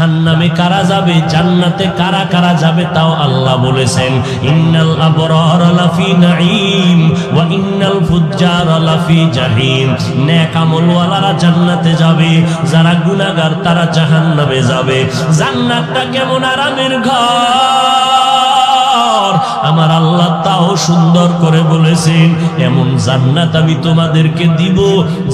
জাহান্নামে কারা যাবে, জান্নাতে কারা কারা যাবে তাও আল্লাহ বলেছেন। ইন্নাল আবরারা লাফি নাঈম ওয়া ইন্নাল ফুজ্জারা লাফি জাহিম। নেক আমলওয়ালারা জান্নাতে যাবে, যারা গুনাহগার তারা জাহান্নামে যাবে। জান্নাতটা কেমন আরামের ঘর, আমার আল্লাহ তাও সুন্দর করে বলেছেন। এমন জান্নাত আমি তোমাদেরকে দিব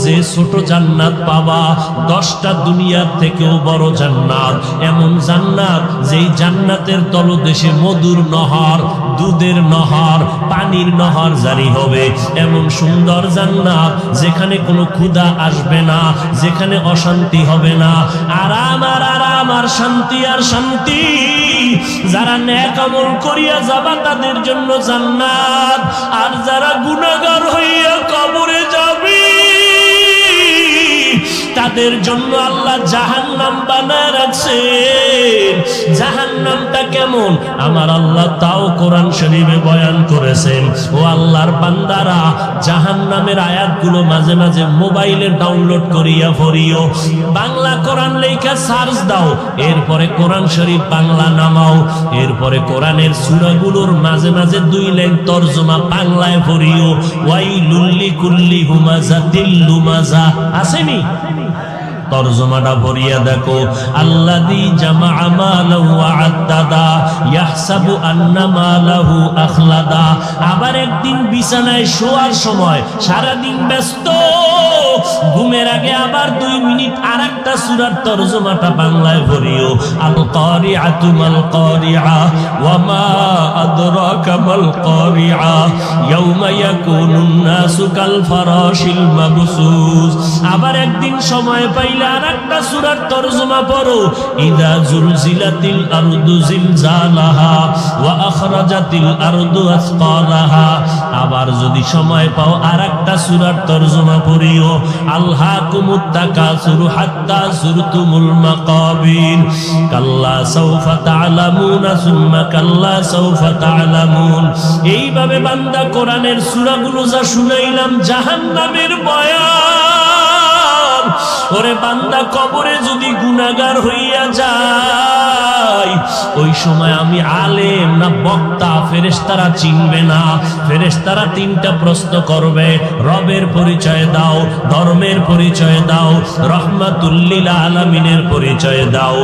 যে ছোট জান্নাত পাবা 10টা দুনিয়ার থেকেও বড় জান্নাত। এমন জান্নাত যেই জান্নাতের তলদেশে মধুর নহর, দুধের নহর, পানির নহর জারি হবে। এমন সুন্দর জান্নাত যেখানে কোনো ক্ষুধা আসবে না, যেখানে অশান্তি হবে না, আরাম আর আরাম আর শান্তি আর শান্তি। যারা নেক আমল করিয়া যাবা তাদের জন্য জান্নাত, আর যারা গুনাহগার হইয়া কবরে যাবে তাদের জন্য আল্লাহ জাহান্নাম বানায় রাখছেন। জাহান্নামটা কেমন আমার আল্লাহ তাও কোরআন শরীফে বয়ান করেছেন। ও আল্লাহর বান্দারা, জাহান্নামের আয়াতগুলো মাঝে মাঝে মোবাইলে ডাউনলোড করিয়া পড়িও। বাংলা কোরআন লেখা সার্চ দাও, এরপরে কোরআন শরীফ বাংলা নামাও, এরপরে কোরআনের সূরাগুলোর মাঝে মাঝে 2 লাইন তরজমা বাংলায় পড়িও। ওয়াইলুল লিকুল্লি হুমাযাতিল লুমাযা, আসেনি? তরজমাটা পড়িয়া দেখো। আল্লাযী জামাআ মালাহু ওয়া আদ্দাদা ইয়াহসাবু আন্না মালাহু আখলাদা। আবার একদিন বিছানায় শোয়ার সময় সারাদিন ব্যস্ত, ঘুমের আগে আবার 2 মিনিট আরেকটা সূরার তরজমাটা বাংলায় পড়িও। আল কারিআতু মাল কারিআ ওয়া মা আদরাকা মাল কারিআ ইয়াউমা ইয়াকুনুন নাসু কাল ফারাশিল মাবসুস। আবার একদিন সময় পাইলে আরেকটা সূরার তরজমা পড়ো। ইযা জুলজিলাতিল আরদু জিলজালাহা ওয়া আখরাজাতিল আরদু আসকালাহা। আবার যদি সময় পাও আরেকটা সূরার তরজমা পড়িও। আলহাকুমুত তাকাসুরু হাত্তা যুরতুমুল মাকাবির কাল্লা সাওফা তা'লামুনা সুম্মা কাল্লা সাওফা তা'লামুন। এইভাবে বান্দা কোরআনের সূরাগুলো যা শুনাইলাম জাহান্নামের বয়ান, ওরে বান্দা কবরে যদি গুনাহগার হইয়া যায় ওই সময় আমি আলেম না বক্তা ফেরেশতারা চিনবে না। ফেরেশতারা 3টা প্রশ্ন করবে, রবের পরিচয় দাও, ধর্মের পরিচয় দাও, রহমাতুল লিল আলামিনের পরিচয় দাও।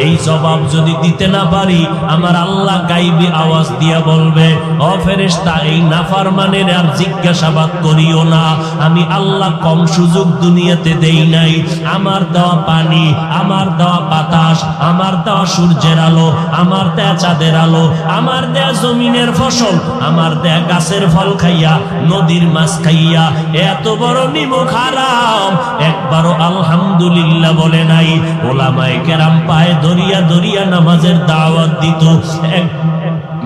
এই জবাব যদি দিতে না পারি আমার আল্লাহ গায়বী আওয়াজ দিয়া বলবে, ও ফেরেশতা এই নাফরমানের আর জিজ্ঞাসাবাদ করিও না। আমি আল্লাহ কম সুযোগ দুনিয়াতে দেই নাই। আমার দেওয়া পানি, আমার দেওয়া বাতাস, আমার দেওয়া সূর্যের আলো, আমার দেয়া চাঁদের আলো, আমার দেয়া জমিনের ফসল, আমার দেয়া গাছের ফল খাইয়া, নদীর মাছ খাইয়া এত বড় নিমক হারাম একবারও আলহামদুলিল্লাহ বলে নাই। ওলামায়ে কেরাম পায়ে দরিয়া দরিয়া নামাজের দাওয়াত দিত, এক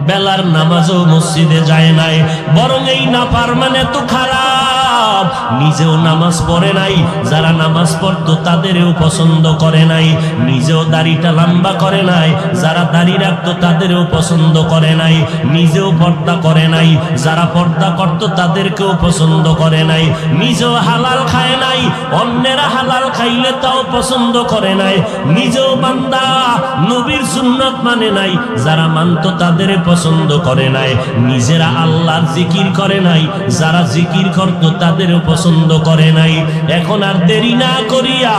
বেলার নামাজও মসজিদে যায় নাই। বরং এই নাফরমান তো খারাপ, নিজেও নামাজ পড়ে নাই, যারা নামাজ পড়তো তাদেরও পছন্দ করে নাই। নিজেও দাড়িটা লম্বা করে নাই, যারা দাড়ি রাখতো তাদেরও পছন্দ করে নাই। নিজেও পর্দা করে নাই, যারা পর্দা করতো তাদেরকেও পছন্দ করে নাই। নিজেও হালাল খায় নাই, অন্যেরা হালাল খাইলে তাও পছন্দ করে নাই। নিজেও বান্দা নবীর সুন্নাত মানে নাই, যারা মানতো তাদের পছন্দ করে নাই। নিজেরা আল্লাহর জিকির করে নাই, যারা জিকির করতো তাদেরও পছন্দ করে নাই। এখন আর দেরি না করিয়া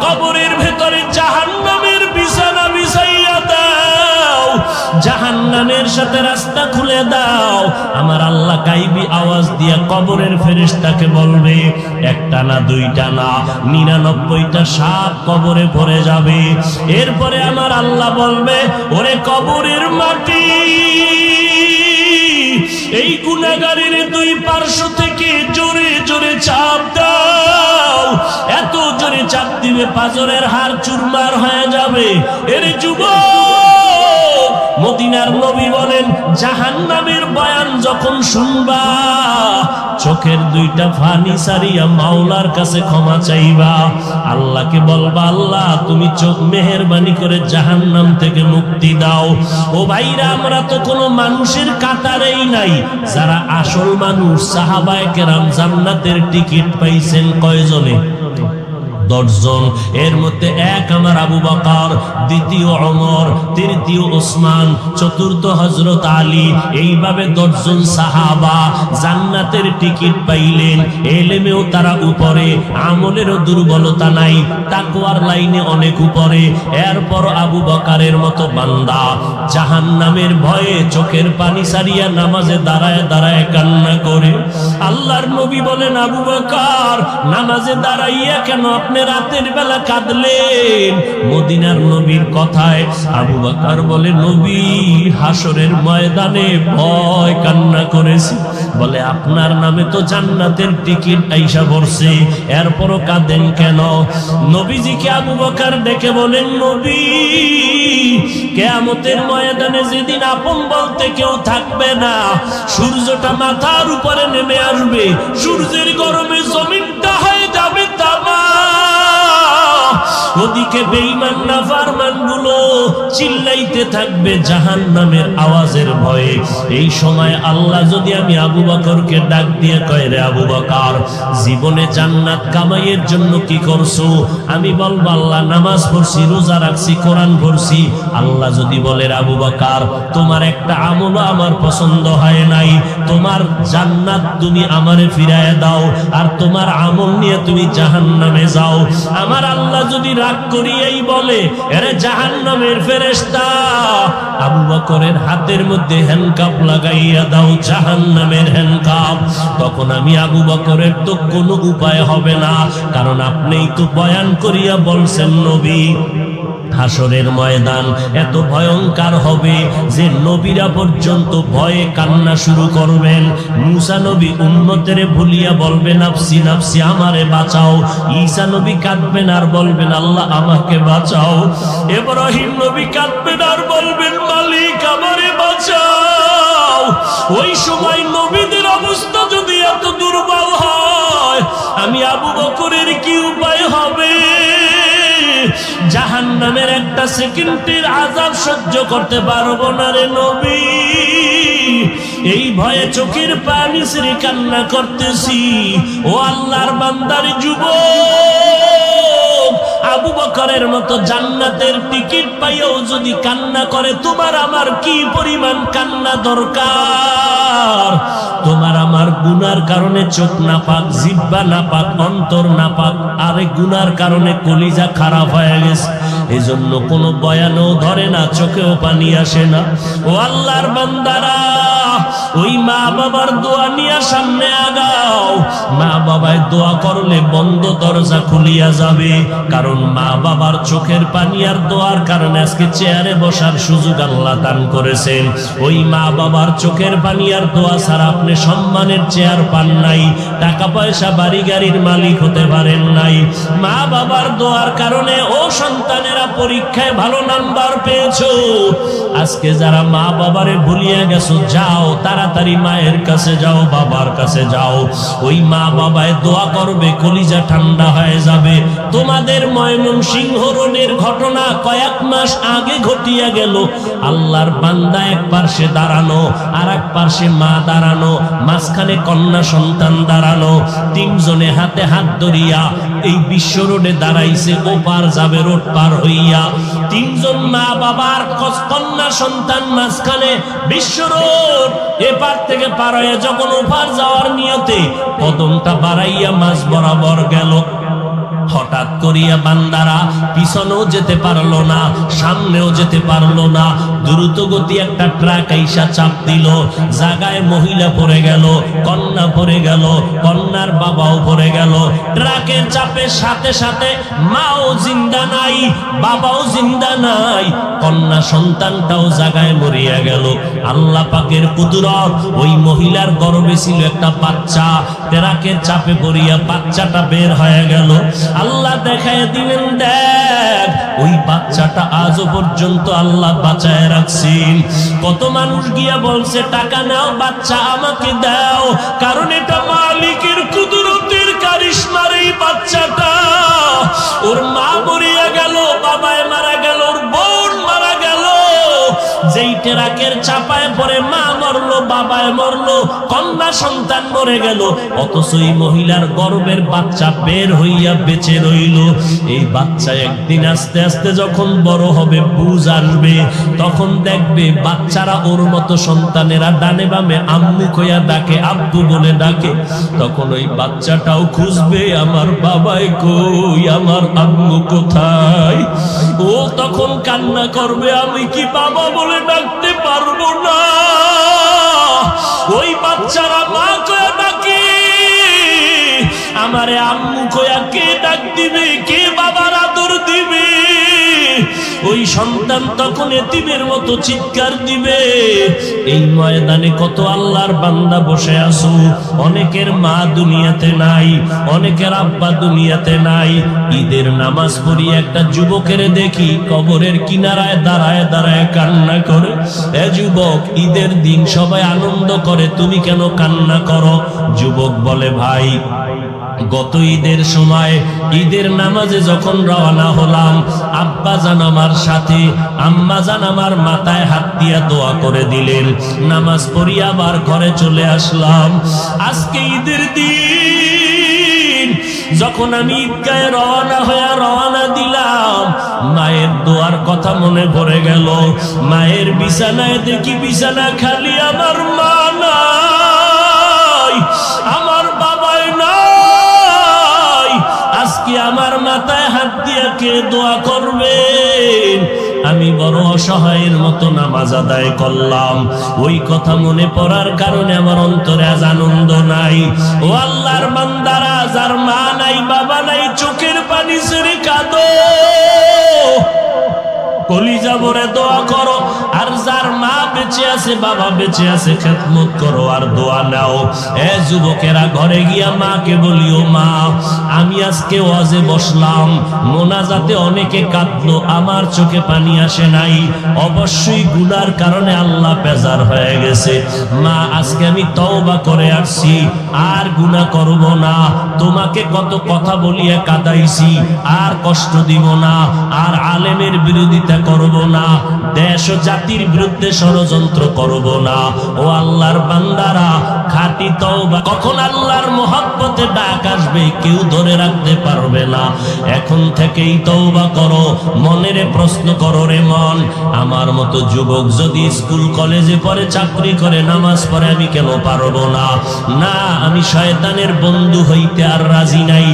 কবরের ভেতরে জাহান্নামের বিছানা বিছাইয়া দাও, জাহান্নামের সাথে রাস্তা খুলে দাও। আমার আল্লাহ গায়বী আওয়াজ দিয়া কবরের ফেরেশতাকে বলবে, একটা না দুইটা না 99টা সাপ কবরে পড়ে যাবে। এরপরে আমার আল্লাহ বলবে, ওরে কবরের মাটি, এই গুনাহগারের 2 পার্শ্ব থেকে জোরে জোরে চাপ দাও। এত জোরে চাপ দিবে পাঁজরের হাড় চুরমার হয়ে যাবে। এর যুবক, মদিনার নবী বলেন, জাহান্নামের বয়ান যখন শুনবা চোখের 2টা পানি সারিয়া মাওলার কাছে ক্ষমা চাইবা। আল্লাহকে বলবা, আল্লাহ তুমি চোখ মেহেরবানি করে জাহান্নাম থেকে মুক্তি দাও। ও ভাইরা, আমরা তো কোনো মানুষের কাতারেই নাই। যারা আসল মানুষ সাহাবায়ে কেরাম জান্নাতের টিকিট পাইছেন কয়জনে? 10 জন। এর মধ্যে এক আমার আবু বকর, দ্বিতীয় ওমর, তৃতীয় ওসমান, চতুর্থ হযরত আলী। এইভাবে 10 জন সাহাবা জান্নাতের টিকিট পাইলেন। এলেমেও তারা উপরে, আমলেরও দুর্বলতা নাই, তাকওয়ার লাইনে অনেক উপরে। এরপর আবু বকরের মতো বান্দা জাহান্নামের ভয়ে চোখের পানি সারিয়া নামাজে দাঁড়ায় দাঁড়ায় কান্না করে। আল্লাহর নবী বলেন, আবু বকর নামাজে দাঁড়াইয়া কেন আপনি রাতের বেলা কাঁদলেন? মদিনার নবীর কথায় আবু বকর বলে, নবী হাসরের ময়দানে ভয় কান্না করেছি। বলে, আপনার নামে তো জান্নাতের টিকিট আইসা পড়ছে, এরপরও কাঁদেন কেন? নবীজিকে আবু বকর ডেকে বলেন, নবী কিয়ামতের ময়দানে যেদিন আপন বলতে কেউ থাকবে না, সূর্যটা মাথার উপরে নেমে আসবে, সূর্যের গরমে জমিনটা হয়ে যাবে তামা। ওদিকে বেঈমান নাফরমান গুলো চিল্লাইতে থাকবে জাহান্নামের আওয়াজের ভয়ে। এই সময় আল্লাহ যদি আমি আবু বকরকে ডাক দিয়ে কয়, রে আবু বকর, জীবনে জান্নাত কামাইয়ের জন্য কি করছো? আমি বলবো, আল্লাহ নামাজ পড়ছি, রোজা রাখছি, কোরআন পড়ছি। আল্লাহ যদি বলে, আবু বকর তোমার একটা আমলও আমার পছন্দ হয় নাই, তোমার জান্নাত তুমি আমারে ফিরায় দাও, আর তোমার আমল নিয়ে তুমি জাহান্নামে যাও। আমার আল্লাহ যদি রাগ করিয়াই বলে, আরে জাহান্নামের ফেরেশতা আবু বকরের হাতের মধ্যে হ্যান্ডকাপ লাগাইয়া দাও, জাহান্নামের হ্যান্ডকাপ, তখন আমি আবু বকরের তো কোনো উপায় হবে না, কারণ আপনিই তো বয়ান করিয়া বলছেন নবী হাসরের ময়দান এত ভয়ঙ্কর হবে যে নবীরা পর্যন্ত ভয়ে কান্না শুরু করবেন। মুসা নবী উম্মতের ভুলিয়া বলবেন, নাফসি নাফসি, আমারে বাঁচাও। ঈসা নবী কাঁদবেন আর বলবেন, আল্লাহ আমাকে বাঁচাও। ইব্রাহিম নবী কাঁদবেন আর বলবেন, মালিক আমারে বাঁচাও। ওই সময় নবীদের অবস্থা যদি এত দুর্বল হয়, আমি আবু বকরের কি উপায় হবে? জাহান্নামের একটা সেকেন্ডের আযাব সহ্য করতে পারবো না রে নবী। এই ভয়ে চোখের পানি ছেড়ে কান্না করতেছি। ও আল্লাহর বান্দার যুবক, আবু বকরের মতো জান্নাতের টিকিট পাইও যদি কান্না করে, তোমার আমার কি পরিমাণ কান্না দরকার? তোমার আমার গুনার কারণে চোখ নাপাক, জিহ্বা নাপাক, অন্তর নাপাক, আরে গুনার কারণে কলিজা খারাপ হয়ে গেছে। এজন্য কোনো বয়ানও ধরে না, চোখেও পানি আসে না। ও আল্লাহর বান্দারা, ওই মা বাবার দোয়া নিয়ে সামনে আগাও। মা বাবায় দোয়া করলে বন্ধ দরজা খুলিয়া যাবে, কারণ মা বাবার চোখের পানি আর দোয়ার কারণে আজকে চেয়ারে বসার সুযোগ আল্লাহ দান করেছেন। ওই মা বাবার চোখের পানি আর দোয়া ছাড়া আপনি সম্মানের চেয়ার পান নাই, টাকা পয়সা বাড়ি গাড়ির মালিক হতে পারেন নাই। মা বাবার দোয়ার কারণে ও সন্তানেরা পরীক্ষায় ভালো নাম্বার পেয়েছো। আজকে যারা মা বাবারে ভুলিয়া গেছো, যাও তাড়াতাড়ি মায়ের কাছে যাও, বাবার কাছে যাও। ওই মা বাবায় দোয়া করবে, কলিজা ঠান্ডা হয়ে যাবে। তোমাদের ময়মনসিংহ রোডের ঘটনা কয়েক মাস আগে ঘটিয়া গেল। আল্লাহর বান্দা এক পার্শ্বে দাঁড়ানো, আর এক পার্শ্বে মা দাঁড়ানো, মাঝখানে কন্যা সন্তান দাঁড়ানো, তিনজনে হাতে হাত ধরিয়া এই বিশ্ব রোডে দাঁড়াইছে। ওপার যাবে রোড পার হইয়া, তিনজন মা বাবার কন্যা সন্তান মাঝখানে বিশ্ব রোড। এপার থেকে পার হয়ে যখন ওপার যাওয়ার নিয়তে কদমটা বাড়াইয়া মাঝ বরাবর গেল, হঠাৎ করিয়া বান্দারা পিছনেও যেতে পারলো না, সামনেও যেতে পারলো না। দ্রুত গতি একটা ট্রাক আইসা চাপ দিল, জায়গায় মহিলা পড়ে গেল, কন্যা পড়ে গেল, কন্যার বাবাও পড়ে গেল। ট্রাকের চাপের সাথে সাথে মাও জিন্দা নাই, বাবাও জিন্দা নাই, কন্যা সন্তানটাও জায়গায় মরিয়া গেল। আল্লাহ পাকের কুদরত, ওই মহিলার গর্ভে ছিল একটা বাচ্চা, ট্রাকের চাপে পড়িয়া বাচ্চাটা বের হয়ে গেল। আল্লাহ দেখায় দিলেন, দেখ ওই বাচ্চাটা আজও পর্যন্ত আল্লাহ বাঁচায় রাখছেন। কত মানুষ গিয়া বলছে, টাকা নাও, বাচ্চা আমাকে দাও, কারণ এটা মালিকের কুদরতের কারিশমার। এই বাচ্চাটা, ওর মা মরিয়া গেল, বাবায় মারা গেল, ওর বোন মারা গেল, যেই ট্রাকের চাপায় পরে মা মরলো, বাবায় মরলো, কন্যা সন্তান মরে গেল, অথচ এই মহিলার গর্ভের বাচ্চা বের হইয়া বেঁচে রইল। এই বাচ্চা একদিন আস্তে আস্তে যখন বড় হবে, বুঝ আসবে, তখন দেখবে বাচ্চারা ওর মতো সন্তানেরা ডানে বামে আম্মু কইয়া ডাকে, আব্বু বলে ডাকে। তখন ওই বাচ্চাটাও খুঁজবে আমার বাবাই কই, আমার আম্মু কোথায়। ও তখন কান্না করবে, আমি কি বাবা বলে ডাকতে পারবো না। ওই বাচ্চারা মা কইয়া ডাকে, আমারে আম্মু কইয়া কে ডাক দিবে, কে বাবার আদর দিবে। ওই সন্তান তখন এতিমের মতো চিৎকার দিবে। এই ময়দানে কত আল্লাহর বান্দা বসে আছো, অনেকের মা দুনিয়াতে নাই, অনেকের আব্বা দুনিয়াতে নাই। ঈদের নামাজ পড়ি একটা যুবকের দেখি কবরের কিনারায় দাঁড়ায় দাঁড়ায় কান্না করে। এ যুবক, ঈদের দিন সবাই আনন্দ করে, তুমি কেন কান্না করো? যুবক বলে, ভাই গত ঈদের সময় ঈদের নামাজে যখন রওনা হলাম, আব্বা জান আমার সাথে, আম্মা জান আমার মাথায় হাত দিয়া দোয়া করে দিলেন। নামাজ পড়ি আবার ঘরে চলে আসলাম। আজকে ঈদের দিন যখন আমি ঈদগাহে রওনা দিলাম, মায়ের দোয়ার কথা মনে পড়ে গেল। মায়ের বিছানায় দেখি বিছানা খালি, আমার মা নাই, আমার বাবাই নাই। আজকে আমার মাথায় হাত দিয়ে কে দোয়া করবেন? আমি বড় অসহায়ের মতো নামাজ আদায় করলাম। ওই কথা মনে পড়ার কারণে আমার অন্তরে আজ আনন্দ নাই। ও আল্লাহর বান্দারা, যার মা নাই বাবা নাই, চোখের পানি ছেড়ে কাঁদো, কলিজা ভরে দোয়া করো। আর যার মা বেঁচে আছে, বাবা বেঁচে আছে, খেদমত করো আর দোয়া নাও। এ যুবকেরা, ঘরে গিয়া মাকে বলিও, মা আমি আজকে ওয়াজে বসলাম, মোনাজাতে অনেকে কাঁদলো, আমার চোখে পানি আসে নাই। অবশ্যই গুনার কারণে আল্লাহ বেজার হয়ে গেছে। মা আজকে আমি তওবা করে আসছি, আর গুনাহ করব না। তোমাকে কত কথা বলিয়া কাঁদাইছি, আর কষ্ট দিব না, আর আলেমের বিরোধিতা করব না, দেশ ও জাতির বিরুদ্ধে ষড়যন্ত্র করব না। ও আল্লাহর বান্দারা, খাঁটি তওবা, কখন আল্লাহর মহব্বতে ডাক আসবে কেউ ধরে রাখতে পারবে না। এখন থেকেই তওবা করো। মনেরে প্রশ্ন করো, রে মন, আমার মতো যুবক যদি স্কুল কলেজে পড়ে, চাকরি করে, নামাজ পড়ে, আমি কেন পারবো না? না, আমি শয়তানের বন্ধু হইতে আর রাজি নাই।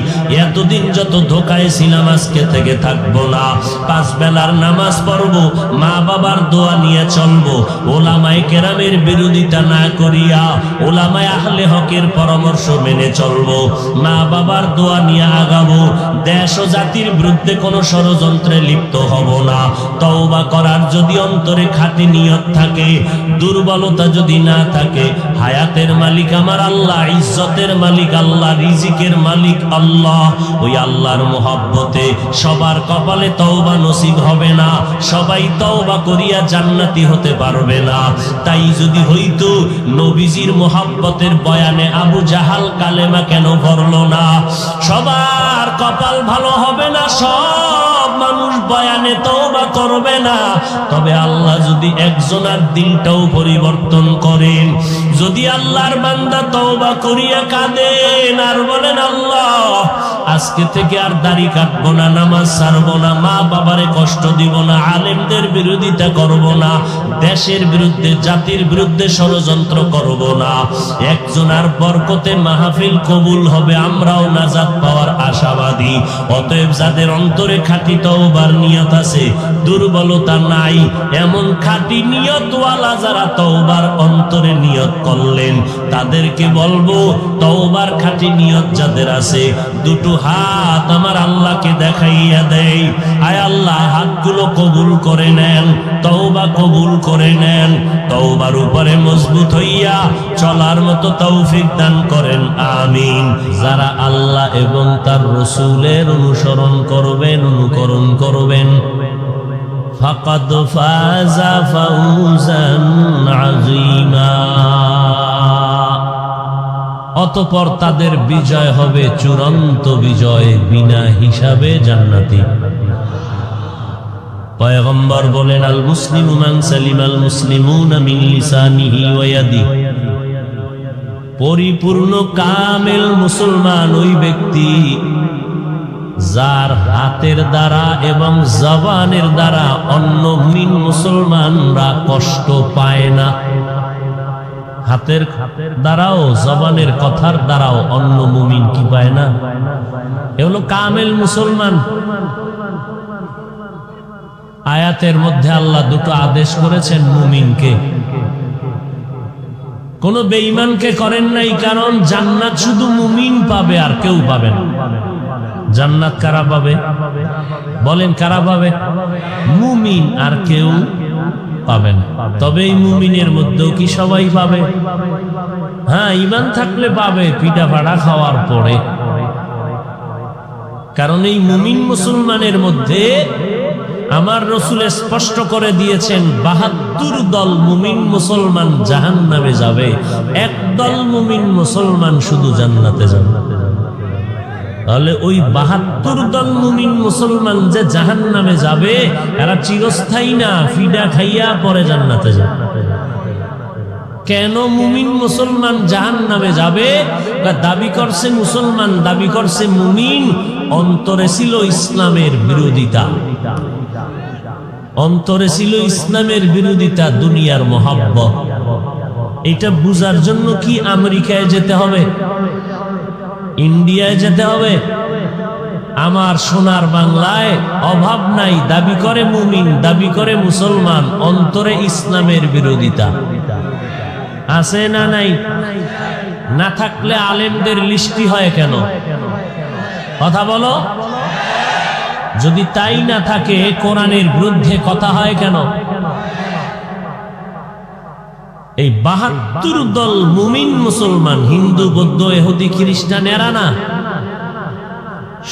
এতদিন যত ধোকায় ছিলাম, আজকে থেকে থাকবো না। 5 বেলার নামাজ পড়বো, মা বাবার দোয়া নিয়ে চলবো, ওলামায়ে কেরামের বিরোধিতা না করিয়া ওলামায়ে আহলে হকের পরামর্শ মেনে চলবো, মা বাবার দোয়া নিয়ে আগাবো। দেশ ও জাতির বিরুদ্ধে কোনো ষড়যন্ত্রে লিপ্ত হব না। তওবা করার যদি অন্তরে খাঁটি নিয়ত থাকে, দুর্বলতা যদি না থাকে, হায়াতের মালিক আমার আল্লাহ, ইজ্জতের মালিক আল্লাহ, রিজিকের মালিক আল্লাহ। ওই আল্লাহর মহব্বতে সবার কপালে তওবা নসিব হবে না, সবাই তওবা করিয়া জান্নাতি হতে পারবে না। তাই যদি হইতো, নবীজির মহব্বতের বয়ানে আবু জাহাল কালেমা কেন পড়লো না? সবার কপাল ভালো হবে না, সব মানুষ বয়ানে তওবা করবে না। তবে আল্লাহ যদি একজনের দিলটাও পরিবর্তন করেন, যদি আল্লাহর বান্দা তওবা করিয়া কাঁদেন আর বলেন, আল্লাহ আজকে থেকে আর দাড়ি কাটবো না, নামাজ ছাড়বো না, মা বাবারে কষ্ট দিব না, আলেমদের বিরোধিতা করব না, দেশের বিরুদ্ধে জাতির বিরুদ্ধে ষড়যন্ত্র করব না, একজনের বরকতে মাহফিল কবুল হবে, আমরাও নাজাত পাওয়ার আশাবাদী। অতএব যাদের অন্তরে খাঁটি তওবার নিয়ত আছে, দুর্বলতা নাই, এমন খাঁটি নিয়তওয়ালা যারা তওবার অন্তরে নিয়ত করলেন, তাদেরকে বলবো, তওবার খাঁটি নিয়ত যাদের আছে, দুটো হাত আমার আল্লাহকে দেখাইয়া দেয়, আয় আল্লাহ হাতগুলো কবুল করে নেন, তওবা কবুল করে নেন, তওবার উপরে মজবুত হইয়া চলার মতো তৌফিক দান করেন, আমিন। যারা আল্লাহ এবং তার রাসূলের অনুসরণ করবেন, অনুকরণ করবেন, ফাকাদ ফাযা ফাওজান আযীমা, অতঃপর তাদের বিজয় হবে চূড়ান্ত বিজয়, বিনা হিসাবে জান্নাতি। পয়গম্বর বলেন, আল মুসলিমু মান সালিমাল মুসলিমুনা মিন লিসানিহি ওয়া ইয়াদিহি, পরিপূর্ণ কামেল মুসলমান ওই ব্যক্তি যার হাতের দ্বারা এবং জবানের দ্বারা অন্য মুমিন মুসলমানরা কষ্ট পায় না। হাতের দ্বারাও জবানের কথার দ্বারাও অন্য মুমিন কি পায় না? এ হলো কামেল মুসলমান। আয়াতের মধ্যে আল্লাহ দুটো আদেশ করেছেন মুমিনকে, কোন বেঈমানকে করেন নাই, কারণ জান্নাত শুধু মুমিন পাবে আর কেউ পাবে না। জান্নাত কারা পাবে? বলেন কারা পাবে? মুমিন আর কেউ পাবে না। তবে এই মুমিনের মধ্যেও কি সবাই পাবে? হ্যাঁ, ঈমান থাকলে পাবে, পিঠা ফাড়া খাওয়ার পরে। কারণ এই মুমিন মুসলমানের মধ্যে আমার রাসূল স্পষ্ট করে দিয়েছেন ৭২ দল মুমিন মুসলমান জাহান্নামে যাবে, এক দল মুমিন মুসলমান শুধু জান্নাতে যাবে। তাহলে ওই ৭২ দল মুমিন মুসলমান যে জাহান্নামে যাবে, এরা চিরস্থায়ী না, ফিডা খাইয়া পরে জান্নাতে যাবে। কেন মুমিন মুসলমান জাহান্নামে যাবে? দাবি করছে মুসলমান, দাবি করছে মুমিন, অন্তরে ছিল ইসলামের বিরোধিতা, অন্তরে ছিল ইসলামের বিরোধিতা, দুনিয়ার মহাব্বত। এটা বুঝার জন্য কি আমেরিকায় যেতে হবে? ইন্ডিয়ায় যেতে হবে? আমার সোনার বাংলায় অভাব নাই, দাবি করে মুমিন, দাবি করে মুসলমান, অন্তরে ইসলামের বিরোধিতা আছে না নাই? না থাকলে আলেমদের লিস্টি হয় কেন? কথা বলো। যদি তাই না থাকে, কোরআনের বিরুদ্ধে কথা হয় কেন? এই ৭২ দল মুমিন মুসলমান, হিন্দু, বৌদ্ধ, ইহুদি, খ্রিস্টান এরা না,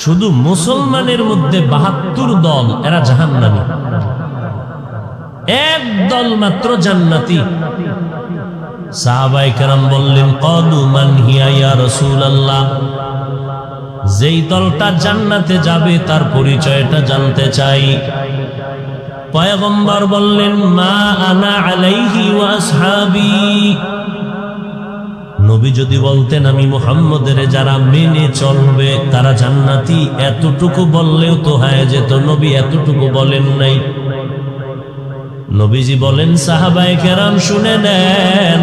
শুধু মুসলমানের মধ্যে ৭২ দল, এরা জাহান্নামী। এক দল মাত্র জান্নাতি। সাহাবায়ে কেরাম বললেন, ক্বালু মান হিয়া ইয়া রাসূলুল্লাহ, যেই দলটা জান্নাতে যাবে তার পরিচয়টা জানতে চাই। পয়গম্বর বললেন, মা আনা আলাইহি ওয়া আসহাবি। নবী যদি বলতেন আমি মুহাম্মদের যারা মেনে চলবে তারা জান্নাতি, এতটুকু বললেও তো হয়ে যেত। নবী এতটুকু বলেন নাই। নবীজি বলেন, সাহাবায়ে কেরাম শুনে নেন,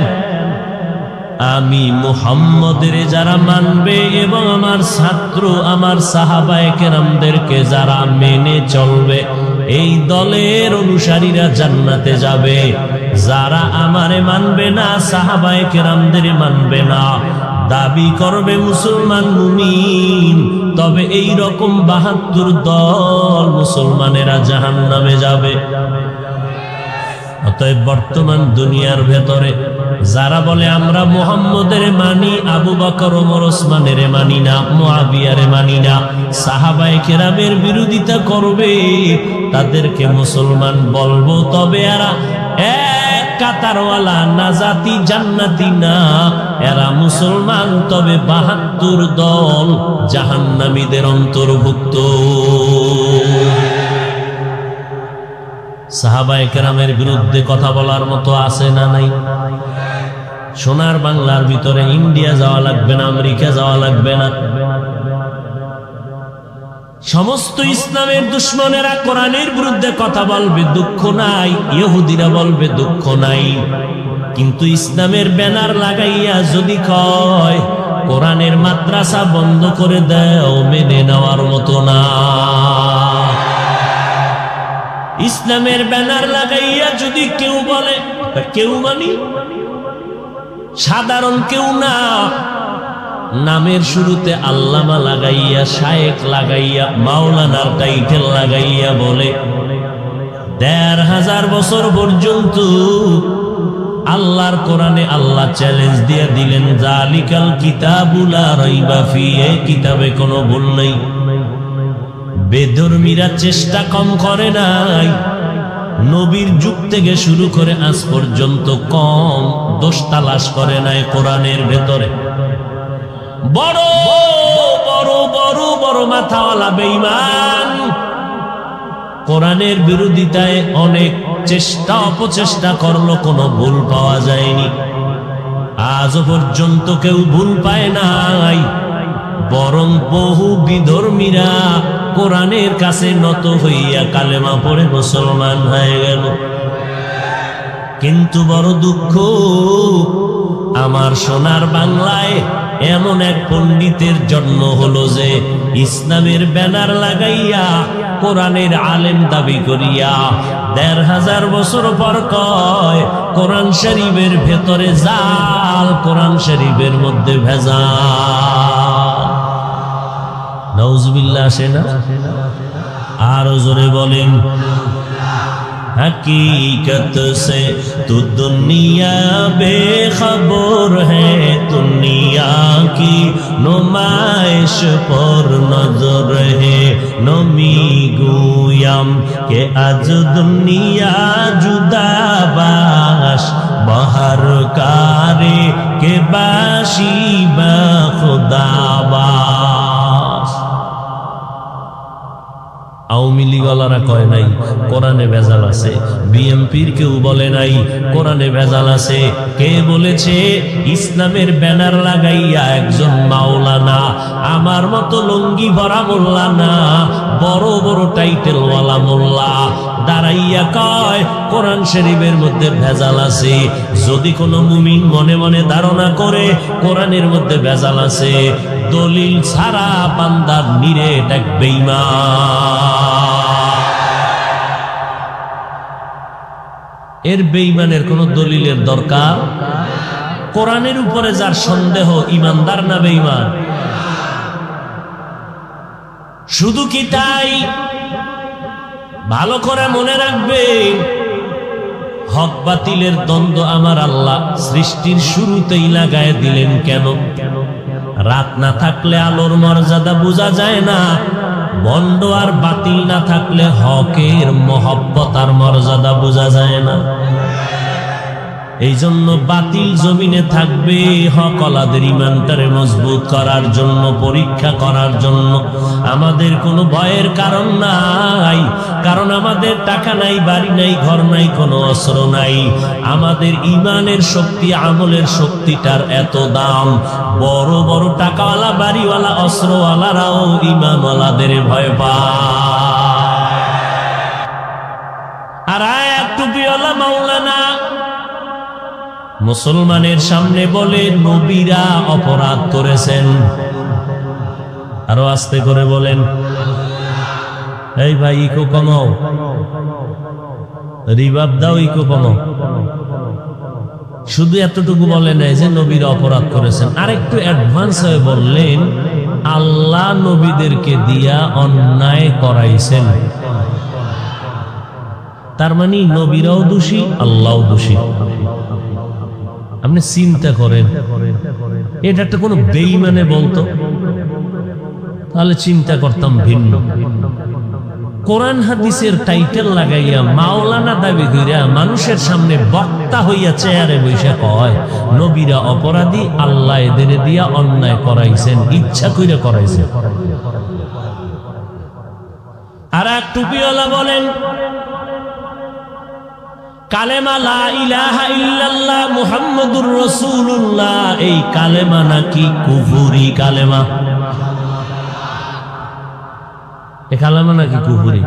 আমি মুহাম্মদের যারা মানবে এবং আমার ছাত্র আমার সাহাবায়ে কেরামদেরকে যারা মেনে চলবে, এই দলের অনুসারীরা জান্নাতে যাবে। যারা আমারে মানবে না, সাহাবায়ে কেরামদের মানবে না, দাবি করবে মুসলমান মুমিন, তবে এই রকম ৭২ দল মুসলমানেরা জাহান্নামে যাবে। অতএব বর্তমান দুনিয়ার ভেতরে যারা বলে আমরা মুহাম্মদের মানি, আবু বকর, ওমর, ওসমানের মানি না, মুআবিয়ারে মানি না, সাহাবায়ে কেরামের বিরোধিতা করবে, তাদেরকে মুসলমান বলবো, তবে এরা এক কাতারওয়ালা, না জাতি জান্নাতি না, এরা মুসলমান, তবে ৭২ দল জাহান্নামীদের অন্তর্ভুক্ত। সাহাবায়ে কেরামের বিরুদ্ধে কথা বলার মতো আছে না নাই? সোনার বাংলার ভিতরে ইন্ডিয়া যাওয়া লাগবে না, আমেরিকা যাওয়া লাগবে না। সমস্ত ইসলামের দুশ্মনেরা কোরআনের বিরুদ্ধে কথা বলবে, দুঃখ নাই। ইহুদিরা বলবে, দুঃখ নাই। কিন্তু ইসলামের ব্যানার লাগাইয়া যদি কয় কোরআনের মাদ্রাসা বন্ধ করে দাও, মেনে নেওয়ার মতো না। ইসলামের ব্যানার লাগাইয়া যদি কেউ বলে, কেউ মানি, সাধারণ কেউ না, নামের শুরুতে আল্লামা লাগাইয়া, শায়েখ লাগাইয়া, মাওলানার টাইটেল লাগাইয়া বলে, ১৫০০ বছর পর্যন্ত আল্লাহর কোরআনে আল্লাহ চ্যালেঞ্জ দিয়ে দিলেন, জালিকাল কিতাবু লা রাইবা ফিহি, এই কিতাবে কোনো ভুল নেই। বেধর্মীরা চেষ্টা কম করে নাই। নবীর যুগ থেকে শুরু করে আজ পর্যন্ত কম দোষ তালাশ করে নাই কোরআনের ভেতরে। বড় বড় বড় বড় মাথাওয়ালা বেঈমান কোরআনের বিরোধিতায় অনেক চেষ্টা অপচেষ্টা করলো, কোনো ভুল পাওয়া যায়নি। আজও পর্যন্ত কেউ ভুল পায় নাই, বরং বহু বিধর্মীরা কোরআনের কাছে নত হইয়া কালেমা পড়ে মুসলমান হয়ে গেল। কিন্তু বড় দুঃখ, আমার সোনার বাংলায় এমন এক পণ্ডিতের জন্ম হলো যে ইসলামের ব্যানার লাগাইয়া কোরআনের আলেম দাবি করিয়া ১৫০০ বছর পর কয় কোরআন শরীফের ভেতরে জাল, কোরআন শরীফের মধ্যে ভেজাল। নাউজুবিল্লাহ আসে না? আরো জোরে বলেন, हकीकत से तू दुनिया बेखबर है, दुनिया की नुमाइश पर नजर है। नमी गुयाम के आज दुनिया जुदाबाश, बहर कारे के बाशी बा खुदाबाश। আওয়ামী লীগওয়ালারা কয় নাই কোরআনে ভেজাল আছে, বিএনপির কেউ বলে নাই কোরআনে ভেজাল আছে। কে বলেছে? ইসলামের ব্যানার লাগাইয়া একজন মাওলানা, আমার মতো লুঙ্গি ভরা মোল্লা না, বড় বড় টাইটেলওয়ালা মোল্লা দাঁড়াইয়া কয় কোরআন শরীফের মধ্যে ভেজাল আছে। যদি কোনো মুমিন মনে মনে ধারণা করে কোরআনের মধ্যে ভেজাল আছে, দলিল ছাড়া বান্দার নিরেট এক বেঈমান। এর বেঈমানের কোন দলিলের দরকার? কোরআনের উপরে যার সন্দেহ, ইমানদার না বেঈমান? শুধু কি তাই? ভালো করে মনে রাখবেন, হক বাতিলের দ্বন্দ্ব আমার আল্লাহ সৃষ্টির শুরুতেই লাগায় দিলেন। কেন? রাত না থাকলে আলোর মর্যাদা বোঝা যায় না, বন্ড আর বাতিল না থাকলে হকের মহব্বত আর মর্যাদা বোঝা যায় না। এই জন্য বাতিল জমিনে থাকবে, হক ওয়ালাদের ইমানটারে মজবুত করার জন্য, পরীক্ষা করার জন্য। আমাদের কোনো ভয়ের কারণ নাই, কারণ আমাদের টাকা নাই, বাড়ি নাই, ঘর নাই, কোনো অস্ত্র নাই। আমাদের ইমানের শক্তি, আমলের শক্তিটার এত দাম। বড় বড় টাকাওয়ালা, বাড়িওয়ালা, অস্ত্রওয়ালারাও ইমানওয়ালাদের ভয় পায়। আর এক টুপিওয়ালা মাওলানা মুসলমানের সামনে বলে নবীরা অপরাধ করেছেন। আরো আস্তে করে বলেন, এই ভাই ইকো কমাও, রিভাব দাও, ইকো কমাও। শুধু এতটুকু বলে নাই যে নবীরা অপরাধ করেছেন, আরেকটু অ্যাডভান্স হয়ে বললেন আল্লাহ নবীদেরকে দিয়া অন্যায় করাইছেন। তার মানে নবীরাও দোষী, আল্লাহও দোষী। আপনি চিন্তা করেন, এটা একটা কোনো বেঈমানে বলতো তাহলে চিন্তা করতাম ভিন্ন। কোরআন হাদিসের টাইটেল লাগাইয়া মাওলানা দাবি কইরা মানুষের সামনে বক্তা হইয়া চেয়ারে বৈশা কয় নবীরা অপরাধী, আল্লাহ এদের দিয়া অন্যায় করাইছেন, ইচ্ছা কইরা করাইছেন। আর এক টুপিওয়ালা বলেন কালেমা লা ইলাহা ইল্লাল্লাহ মুহাম্মাদুর রাসূলুল্লাহ, এই কালেমা নাকি কুফরি কালেমা। এই কালেমা নাকি কুফরি।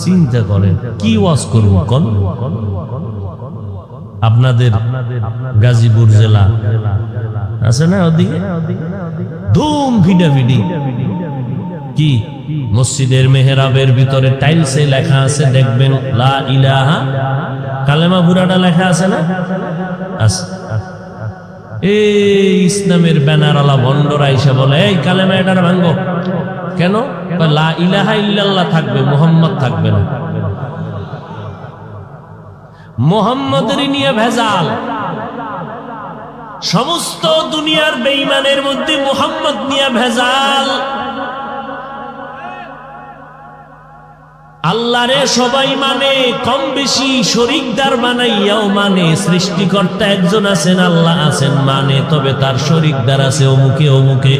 চিন্তা করেন, কি ওয়াজ করব কোন? আপনাদের গাজীপুর জেলা আছে না, ওদিকে ধুম ভিডাভিডি কি মসজিদের মেহরাবের ভিতরে টাইলসে লেখা আছে, দেখবেন লা ইলাহা, কালেমা পুরাটা লেখা আছে না? এই ইসলামের ব্যানারওয়ালা ভণ্ডরা এসে বলে এই কালেমা এটার ভাঙ্গো। কেন? লা ইলাহা ইল্লাল্লাহ থাকবে, মুহাম্মদ থাকবে না। মুহাম্মদের নিয়ে ভেজাল। সমস্ত দুনিয়ার বেঈমানের মধ্যে মুহাম্মদ নিয়ে ভেজাল। আল্লাহরে সবাই মানে, কম বেশি শরীকদার বানাইয়াও মানে। সৃষ্টিকর্তা একজন আছেন, আল্লাহ আছেন মানে, তবে তার শরীকদার আছে অমুকে অমুকে।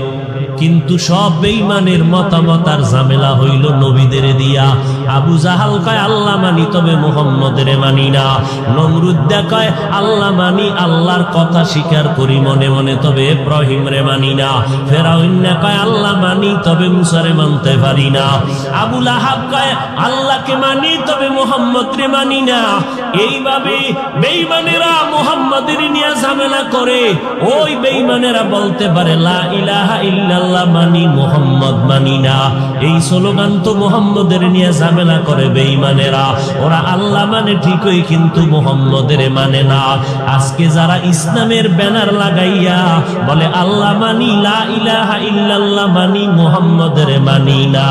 কিন্তু সব বেঈমানের মতামত আর ঝামেলা হইল নবীদের দিয়া। আবু জাহাল কয় আল্লাহ মানি তবে মুহাম্মদের মানি না। নমরুদ কয় আল্লাহ মানি, আল্লাহর কথা স্বীকার করি মনে মনে, তবে ইব্রাহিম রে মানি না। ফেরাউন কয় আল্লাহ মানি তবে মুসারে মানতে পারি না। আবু লাহাব কয় আল্লাহকে মানি তবে মুহাম্মদ রে মানি না। এইভাবে বেঈমানেরা মুহাম্মাদের নিয়ে ঝামেলা করে। ওই বেঈমানেরা বলতে পারে লা ইলাহা ইল্লাল্লাহ মানি, মুহাম্মদ মানি না। এই স্লোগান তো মুহাম্মাদের নিয়ে ঝামেলা করে বেঈমানেরা। ওরা আল্লাহ মানে ঠিকই, কিন্তু মুহাম্মাদের মানে না। আজকে যারা ইসলামের ব্যানার লাগাইয়া বলে আল্লাহ মানি, লা ইলাহা ইল্লাল্লাহ মানি, মুহাম্মাদের মানি না,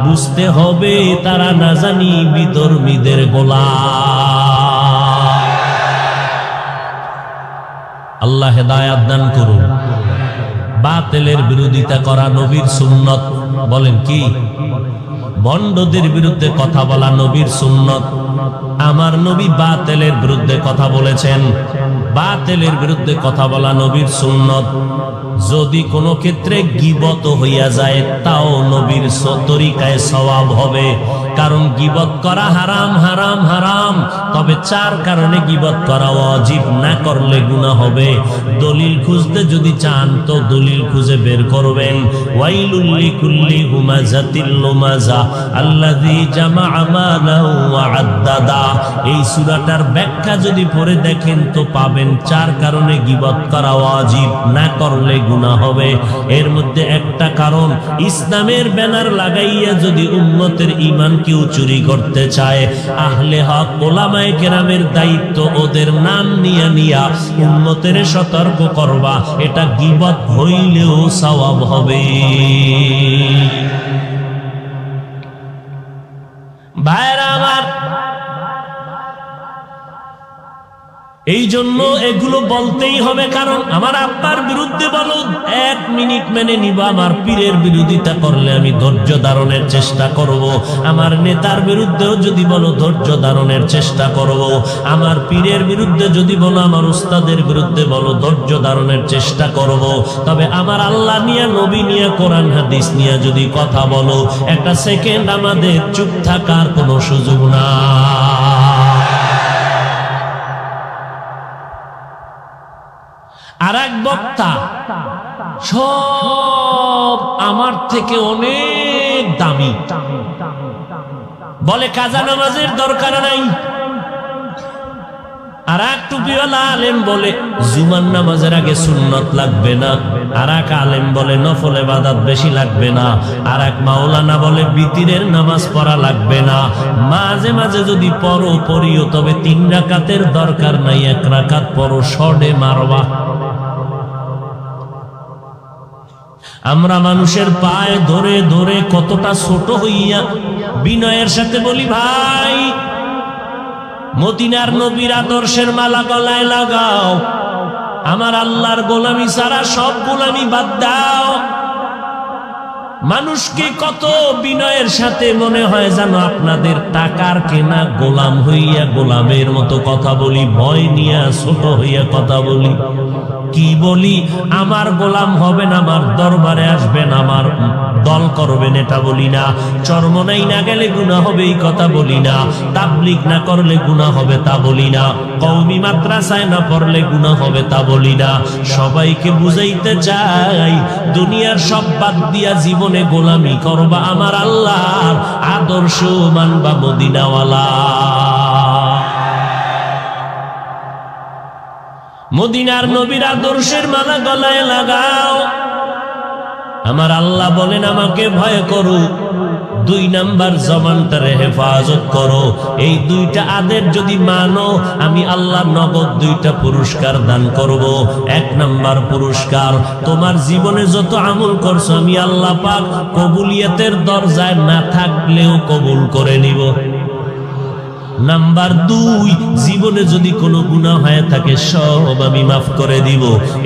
বুঝতে হবে তারা না জানি বিধর্মীদের গোলাম। আল্লাহ হেদায়াত দান করুন। বাতিলের বিরোধিতা করা নবীর সুন্নত। বলেন কি? ভণ্ডদের বিরুদ্ধে কথা বলা নবীর সুন্নত। আমার নবী বাতিলের বিরুদ্ধে কথা বলেছেন। বাতিলের বিরুদ্ধে কথা বলা নবীর সুন্নত। যদি কোনো ক্ষেত্রে গীবত হইয়া যায় তাও নবীর তরিকায় সওয়াব হবে, কারণ গীবত করা হারাম হারাম হারাম। তবে চার কারণে গীবত করা ওয়াজিব, না করলে গুনাহ হবে। দলিল খুঁজতে যদি চান তো দলিল খুঁজে বের করবেন। ওয়াইলুল লিকুল্লি হুমাযাতিল লুমাযা আল্লাযী জামাআ মালাহু ওয়া আদ্দাদা। এই সূরাটার ব্যাখ্যা যদি পড়ে দেখেন তো পাবেন চার কারণে গীবত করা ওয়াজিব, না করলে গুনাহ হবে। এর মধ্যে একটা কারণ, ইসলামের ব্যানার লাগাইয়া যদি উম্মতের ঈমান কেউ চুরি করতে চায়, আহলে হক ওলামায়ে কেরামের দায়িত্ব ওদের নাম নিয়া নিয়া উম্মতের সতর্ক করবা। এটা গীবত হইলেও সওয়াব হবে। ভাইরা আমার, এই জন্য এগুলো বলতেই হবে, কারণ আমার আব্বার বিরুদ্ধে বলো 1 মিনিট মেনে নিব, আমার পীরের বিরোধিতা করলে আমি ধৈর্য ধারণের চেষ্টা করব। আমার নেতার বিরুদ্ধেও যদি বলো ধৈর্য ধারণের চেষ্টা করব। আমার পীরের বিরুদ্ধে যদি বলো, আমার উস্তাদের বিরুদ্ধে বলো, ধৈর্য ধারণের চেষ্টা করব। তবে আমার আল্লাহ নিয়ে, নবী নিয়ে, কোরআন হাদিস নিয়ে যদি কথা বলো, একটা সেকেন্ড আমাদের চুপ থাকার কোনো সুযোগ না। আর এক বক্তা সব আমার থেকে অনেক দামি, বলে কাজা নামাজের দরকার নাই। আর এক টুপিওয়ালা আলেম বলে জুমার নামাজের আগে সুন্নত লাগবে না। আর এক আলেম বলে নফল ইবাদত বেশি লাগবে না। আর এক মাওলানা বলে বিতিরের নামাজ পড়া লাগবে না। মাঝে মাঝে যদি পড়িও তবে 3 রাকাতের দরকার নাই, 1 রাকাত পড়ো, শর্টে মারবা। আমরা মানুষের পায়ে ধরে ধরে কতটা ছোট হইয়া বিনয়ের সাথে বলি, ভাই মদিনার নবীর আদর্শের মালা গলায় লাগাও, আমার আল্লাহর গোলামি ছাড়া সব গোলামি বাদ দাও। মানুষকে কত বিনয়ের সাথে মনে হয় যেন আপনাদের টাকার কেনা গোলাম হইয়া গোলামের মতো কথা বলি, ভয় নিয়া ছোট হইয়া কথা বলি। কি বলি? আমার গোলাম হবেন, আমার দরবারে আসবেন, আমার দল করবেন, এটা বলি না। চরমনাই না গেলে গুনাহ হবে এই কথা বলি না। তাবলীগ না করলে গুনাহ হবে তা বলি না। কওমি মাদ্রাসায় না পড়লে গুনাহ হবে তা বলি না। সবাইকে বুঝাইতে চাই দুনিয়ার সব বাদ দিয়া জীবনে গোলামি করবা, আমার আল্লাহর আদর্শ মানবা, মদিনাওয়ালা। মদিনার নবীর আদর্শের মালা গলায় লাগাও। আমার আল্লাহ বলেন আমাকে ভয় করো। 2 নাম্বার জবানটারে হেফাজত করো। এই 2টা আদেশ যদি মানো, আমি আল্লাহ নগদ 2টা পুরস্কার দান করব। 1 নাম্বার পুরস্কার, তোমার জীবনে যত আমল করছো আমি আল্লাহ পাক কবুলিয়তের দরজায় না থাকলেও কবুল করে নিব। নাম্বার 2, জীবনে যদি কোনো গুনাহ হয়ে থাকে সব আমি মাফ করে দিব।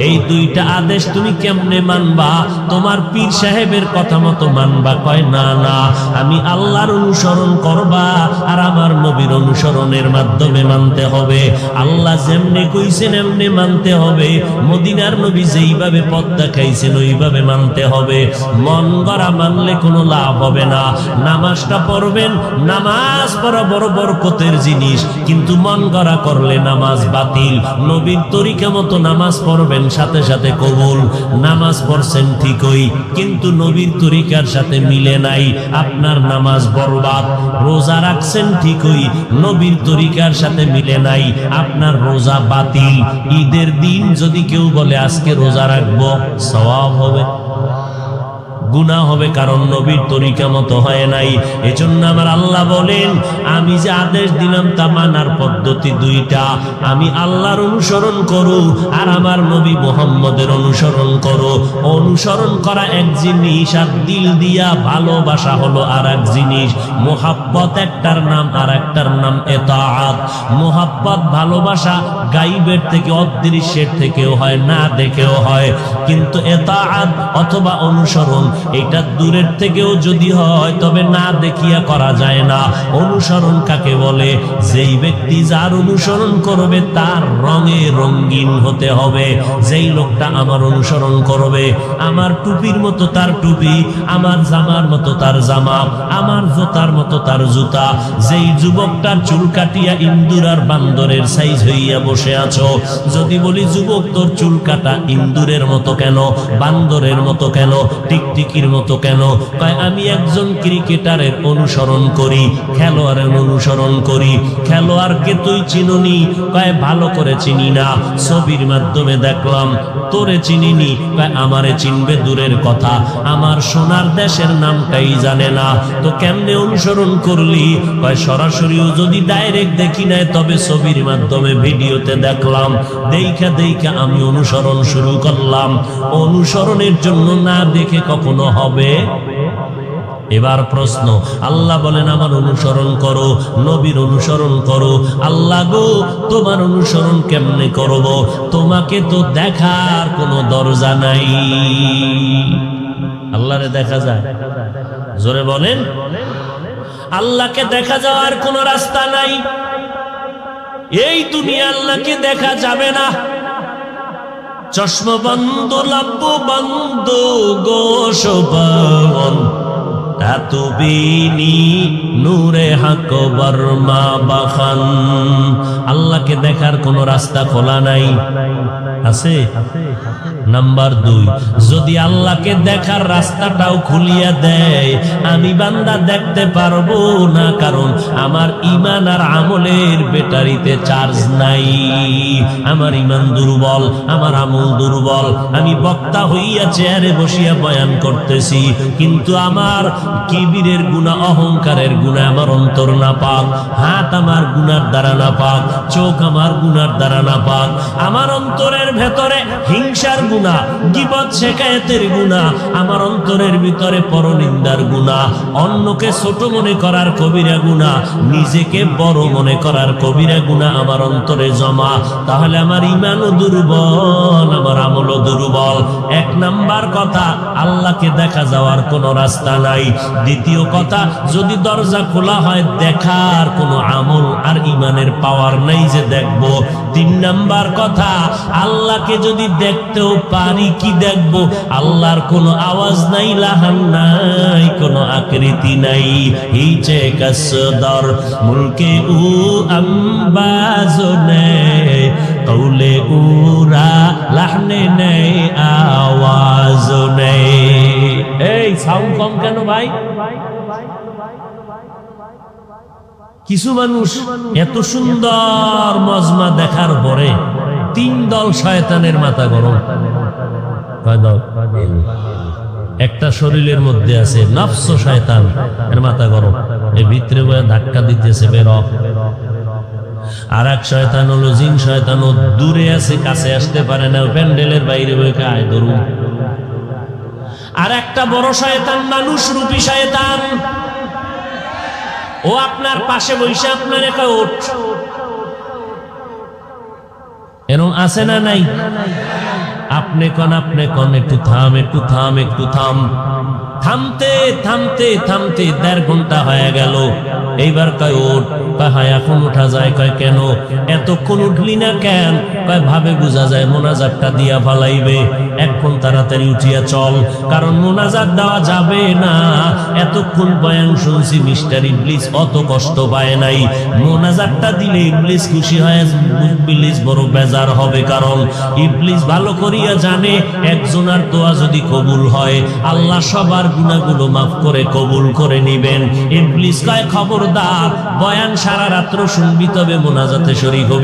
এই 2টা আদেশ তুমি কেমনে মানবা? তোমার পীর সাহেবের কথা মতো মানবা? কয় না না, আমি আল্লাহর অনুসরণ করবা আর আমার নবীর অনুসরণের মাধ্যমে মানতে হবে। আল্লাহ যেমনে কইছেন এমনি মানতে হবে। মদিনার নবী যেইভাবে পথ দেখাইছেন ওইভাবে মানতে হবে। মন গড়া মানলে কোনো লাভ হবে না। নামাজটা পড়বেন, নামাজ পড়া বড় বরকতের জিনিস, কিন্তু মন গড়া করলে নামাজ বাতিল। নবীর তরিকা মতো নামাজ পড়বেন, সাথে সাথে কবুল। নামাজ পড়ছেন ঠিকই, কিন্তু নবীর তরিকার সাথে মিলে নাই, আপনার নামাজ বরবাদ। রোজা রাখছেন ঠিকই, নবীর তরিকার সাথে মিলে নাই, আপনার রোজা বাতিল। ঈদের দিন যদি কেউ বলে আজকে রোজা রাখবো, সওয়াব হবে, গুনাহ হবে, কারণ নবীর তরিকা মতো হয় নাই। এজন্য আমার আল্লাহ বলেন, আমি যে আদেশ দিলাম তা মানার পদ্ধতি 2টা। আমি আল্লাহর অনুসরণ করো আর আমার নবী মুহাম্মদের অনুসরণ করো। অনুসরণ করা এক জিনিস, আর দিল দিয়া ভালোবাসা হলো আর এক জিনিস। মুহাব্বত একটার নাম, আর একটার নাম ইতাআত। মুহাব্বত ভালোবাসা গাইবের থেকে, অদৃশ্যের থেকেও হয়, না দেখেও হয়। কিন্তু ইতাআত অথবা অনুসরণ, এটা দূরের থেকেও যদি হয় তবে না দেখিয়া করা যায় না। অনুসরণ কাকে বলে? যেই ব্যক্তি যার অনুসরণ করবে তার রঙে রঙিন হতে হবে। যেই লোকটা আমার অনুসরণ করবে, আমার টুপির মতো তার টুপি, আমার জামার মতো তার জামা, আমার জুতার মতো তার জুতা। যেই যুবকটার চুল কাটিয়া ইন্দুর আর বান্দরের সাইজ হইয়া বসে আছো, যদি বলি যুবক তোর চুল কাটা ইন্দুরের মতো কেন, বান্দরের মতো কেন, টিকটিকির মতো কেন? কয় আমি একজন ক্রিকেটারের অনুসরণ করি, খেলোয়াড়ের অনুসরণ করি। খেলোয়াড়কে তুই চিনুনি? কয় ভালো করে চিনি না, ছবির মাধ্যমে দেখলাম। তোরে চিনিনি? কয় আমারে চিনবে দূরের কথা, আমার সোনার দেশের নামটাই জানে না। তো কেমনে অনুসরণ করলি? কয় সরাসরিও যদি ডাইরেক্ট দেখি নাই, তবে ছবির মাধ্যমে ভিডিওতে দেখলাম, দেখা দেখা আমি অনুসরণ শুরু করলাম। অনুসরণের জন্য না দেখে কখনো হবে? এবার প্রশ্ন, আল্লাহ বলেন আমার অনুসরণ করো, নবীর অনুসরণ করো। আল্লাহ গো, তোমার অনুসরণ কেমনে করব? তোমাকে তো দেখার কোনো দরজা নাই। আল্লাহরে দেখা যায়? জোরে বলেন। আল্লাহকে দেখা যাওয়ার কোনো রাস্তা নাই। এই দুনিয়া আল্লাহকে দেখা যাবে না। চশমা বন্ধ, লাভ বন্ধ, গোশবান তাতুবিনি নূরে হক বর্মা বাখান। আল্লাহকে দেখার কোনো রাস্তা খোলা নাই, আছে? নাম্বার 2, যদি আল্লাহকে দেখার রাস্তাটাও খুলিয়া দেয়, আমি বান্দা দেখতে পারবো না, কারণ আমার ঈমান আর আমলের ব্যাটারিতে চার্জ নাই। আমার ঈমান দুর্বল, আমার আমল দুর্বল। আমি বক্তা হইয়া চেয়ারে বসিয়া বয়ান করতেছি, কিন্তু আমার কিবিরের গুনাহ, অহংকারের গুনাহ আমার অন্তর না পাক, হাত আমার গুনার দ্বারা না পাক, চোখ আমার গুনার দ্বারা না পাক, আমার অন্তরের ভেতরে হিংসার গুনাহ, গীবত শিকায়েতের গুনাহ, আমার অন্তরের ভিতরে পরনিন্দার গুনাহ, অন্যকে ছোট মনে করার কবিরা গুনাহ, নিজেকে বড় মনে করার কবিরা গুনাহ আমার অন্তরে জমা। তাহলে আমার ঈমানও দুর্বল, আমার আমলও দুর্বল। 1 নাম্বার কথা, আল্লাহকে দেখা যাওয়ার কোনো রাস্তা নাই। দ্বিতীয় কথা, যদি দরজা খোলা হয়, দেখার কোনো আমল আর ঈমানের পাওয়ার নাই যে দেখব। 3 নাম্বার কথা, আল্লাহকে যদি দেখতেও পারি, কি দেখবো? আল্লাহর কোনো আওয়াজ নাই, লাহান নাই, কোনো আকৃতি নাই। হিচে কসদর মুলকে উ আম্বাজনে কৌলে উরা লাহনে নেই, আওয়াজ নেই। এই সাউন্ড কম কেন ভাই? কিছু মানুষ এত সুন্দর মজমা দেখার পরে 3 দল শয়তানের মাথা গরম। একটা শরীরের মধ্যে আছে নফস শয়তান, এর মাথা গরম, এর ভিতরে বয়ে ধাক্কা দিতেছে বের। আর এক শয়তান হলো জিন শয়তান, ও দূরে আছে, কাছে আসতে পারে না, প্যান্ডেলের বাইরে বয়ে কায় ধরুন। আর একটা বড় শয়তান মানুষ রূপী শয়তান, ও আপনার পাশে বসে আপনার একা ওঠ, এরকম আছে না নাই? আপনি কন একটু থাম, একটু থাম, একটু থাম। থামতে থামতে থামতে 1.5 ঘন্টা হয়ে গেল। এইবার কয় ওঠ। কয় হায় এখন ওঠা যায়। কয় কেন এতক্ষণ উঠলি না কেন? কয় ভাবে বোঝা যায় মোনাজাতটা দিয়া ফালাইবে, এখন তাড়াতাড়ি উঠিয়া চল, কারণ মোনাজাত দেওয়া যাবে না। এতক্ষণ বয়ান শুনছি, মিস্টার ইবলিস অত কষ্ট পায় নাই, মোনাজাতটা দিলে ইবলিস খুশি হয়, ইবলিস বড় বেজার হবে, কারণ ইবলিস ভালো করিয়া জানে একজনের দোয়া যদি কবুল হয় আল্লাহ সবার গুনাহগুলো মাফ করে কবুল করে নিবেন। ইবলিস কয় খবরদার, বয়ান সারা রাত্র শুনবি, তবে মোনাজাতে শরীক হবি।